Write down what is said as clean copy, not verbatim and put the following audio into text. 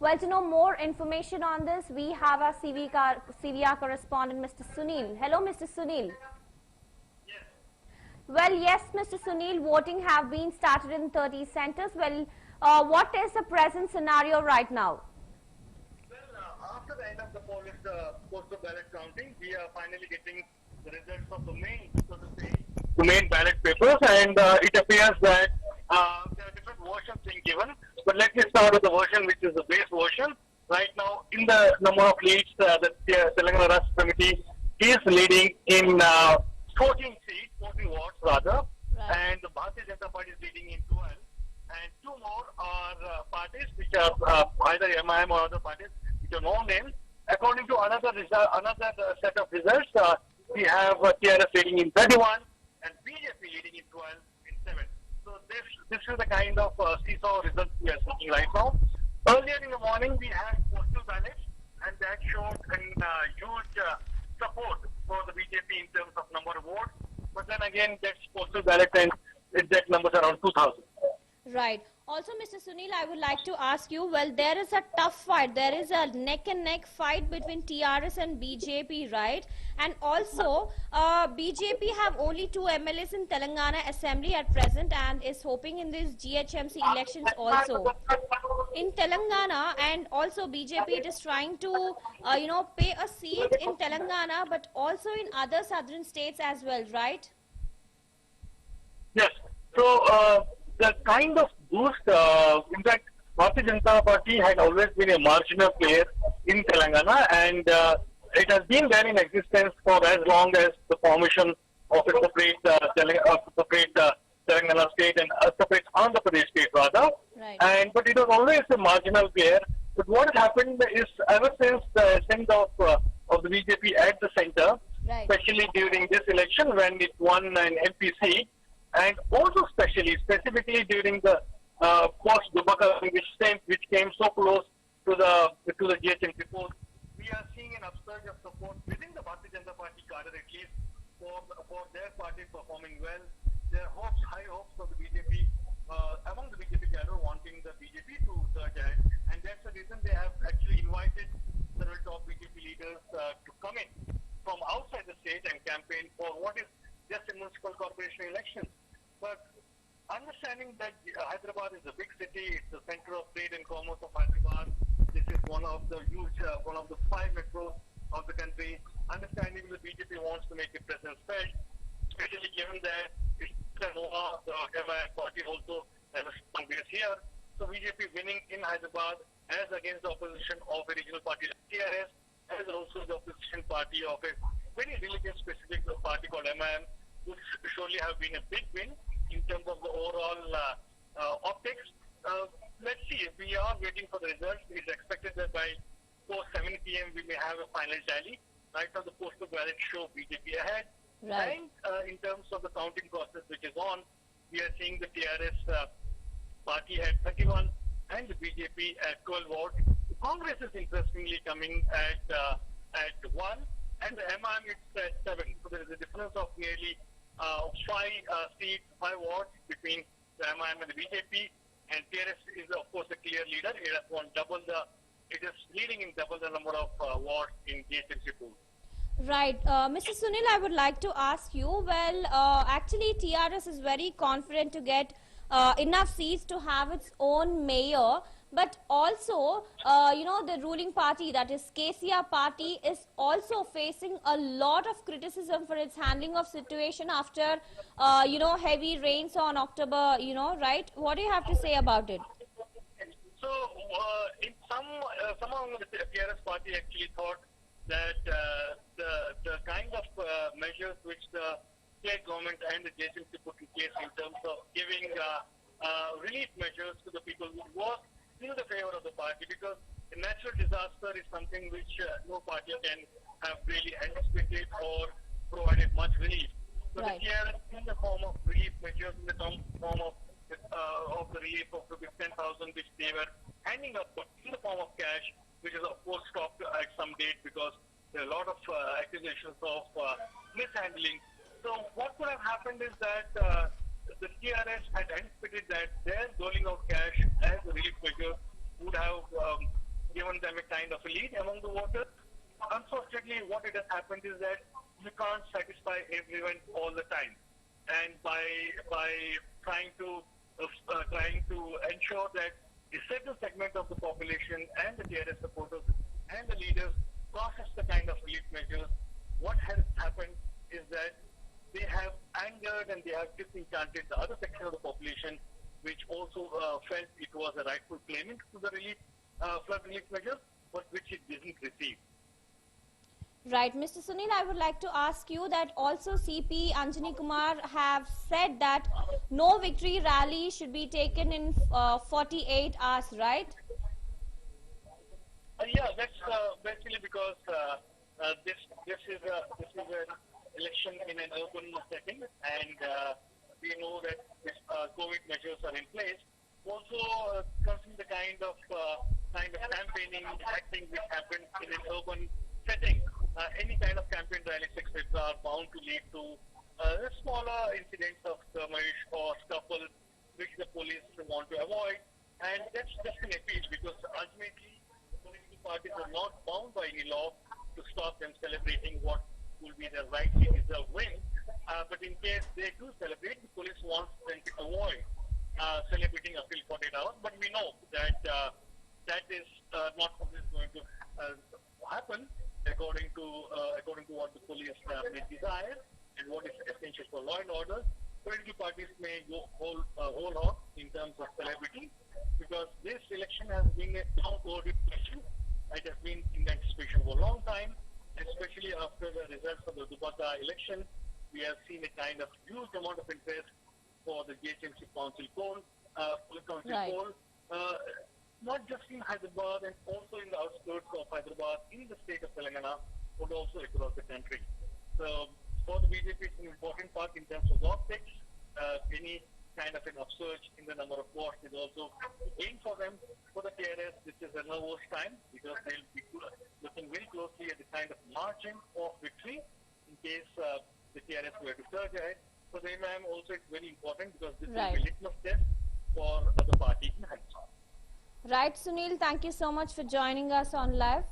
Well, to know more information on this, we have our CVR correspondent, Mr. Sunil. Hello, Mr. Sunil. Yes. Well, yes, Mr. Sunil, voting have been started in 30 centers. Well, what is the present scenario right now? Well, after the end of the postal ballot counting, we are finally getting the results of the main, so to say, the main ballot papers, and it appears that there are different versions being given. But let me start with the version which is the base version. Right now, in the number of leads, the Telangana Rashtra Committee is leading in 14 seats, 14 wards rather, Right. and the Bharatiya Janata Party is leading in 12. And two more are parties which are either MIM or other parties which are known names. According to another set of results, we have TRS leading in 31 and BJP leading in 12 in 7. So this is the kind of seesaw results we are seeing right now. Earlier in the morning, we had postal ballots, and that showed huge support for the BJP in terms of number of votes. But then again, that's postal ballot, and exact numbers around 2,000. Right. Also, Mr. Sunil, I would like to ask you, well, there is a tough fight. There is a neck-and-neck fight between TRS and BJP, right? And also, BJP have only 2 MLAs in Telangana Assembly at present and is hoping in these GHMC elections also. In Telangana, and also BJP it is trying to, pay a seat in Telangana, but also in other southern states as well, right? Yes. So the kind of boost, in fact, Bharatiya Janata Party had always been a marginal player in Telangana, and it has been there in existence for as long as the formation of a separate Telangana state and a separate Andhra Pradesh state rather. Right. But it was always a marginal player. But what has happened is ever since the ascent of the BJP at the center, Right. especially during this election when it won an MP seat, and also specifically during the post-Dubaka, which came so close to the GHMC post, we are seeing an upsurge of support within the Bharatiya Janata Party cadre at least for their party performing well. There are high hopes of the BJP, among the BJP cadre wanting the BJP to surge ahead, and that's the reason they have actually invited several top BJP leaders to come in from outside the state and campaign for what is just a municipal corporation election. But understanding that Hyderabad is a big city, it's the center of trade and commerce of Hyderabad. This is one of the 5 metros of the country. Understanding the BJP wants to make a presence felt, especially given that it's the MIM party also has a strong base here. So BJP winning in Hyderabad as against the opposition of a regional party like TRS, as also the opposition party of a very religion-specific party called MIM, would surely have been a big win in terms of the overall optics. Let's see. We are waiting for the results. It's expected that by 7 p.m. we may have a final tally. Right now, the postal ballot show BJP ahead. Right. And in terms of the counting process which is on, we are seeing the TRS party at 31 and the BJP at 12 votes. Congress is interestingly coming at 1, and the MIM is at 7. So there is a difference of nearly 5 seats, 5 wards between the MIM and the BJP, and TRS is of course a clear leader. It is leading in double the number of wards in GHMC pool. Right. Mr. Sunil, I would like to ask you, well, actually TRS is very confident to get enough seats to have its own mayor, but also, the ruling party, that is KCR party, is also facing a lot of criticism for its handling of situation after, heavy rains on October, right? What do you have to say about it? So, in some among the TRS party actually thought that the kind of measures which the state government and the JSMC put in place in terms of giving relief measures to the people who work in the favor of the party, because a natural disaster is something which no party can have really anticipated or provided much relief. So Right. the TRS in the form of relief measures, in the form of the relief of rupees 10,000 which they were handing up in the form of cash, which is of course stopped at some date because there are a lot of accusations of mishandling. So what could have happened is that the TRS had anticipated that their doling out cash as a relief measure would have given them a kind of a lead among the voters. Unfortunately, what it has happened is that you can't satisfy everyone all the time, and by trying to ensure that a certain segment of the population and the TRS supporters and the leaders process the kind of relief measures, what has happened is that they have angered and they have disenchanted the other section of the population, which also felt it was a rightful claimant to the flood relief measures, but which it didn't receive. Right, Mr. Sunil, I would like to ask you that also CP Anjani Kumar have said that no victory rally should be taken in 48 hours, right? Yeah, that's basically because this is an election in an urban setting, and we know that this, COVID measures are in place. Also, considering the kind of campaigning acting which happens in an urban setting, any kind of campaign rallies, etc., are bound to lead to smaller incidents of skirmish or scuffle, which the police want to avoid. And that's just an appeal, because ultimately political parties are not bound by any law to stop them celebrating what will be their rightly deserved win. But in case they do celebrate, the police wants them to avoid celebrating a full 48 hours. But we know that that is not always going to happen according to what the police may desire and what is essential for law and order. Political parties may go whole hog in terms of celebrity, because this election has been a long overdue election. It has been in anticipation for a long time, especially after the results of the Dubbaka election. We have seen a kind of huge amount of interest for the GHMC council poll, Right. poll, not just in Hyderabad and also in the outskirts of Hyderabad, in the state of Telangana, but also across the country. So for the BJP, it's an important part in terms of optics. Any kind of an upsurge in the number of votes is also a gain for them. For the TRS, this is a nervous time, because they'll be looking very closely at the kind of margin of victory in case the TRS were to surge ahead. For the Imam also, it's very important, because this Right. will be litmus test for the party in Hyderabad. Right, Sunil, thank you so much for joining us on live.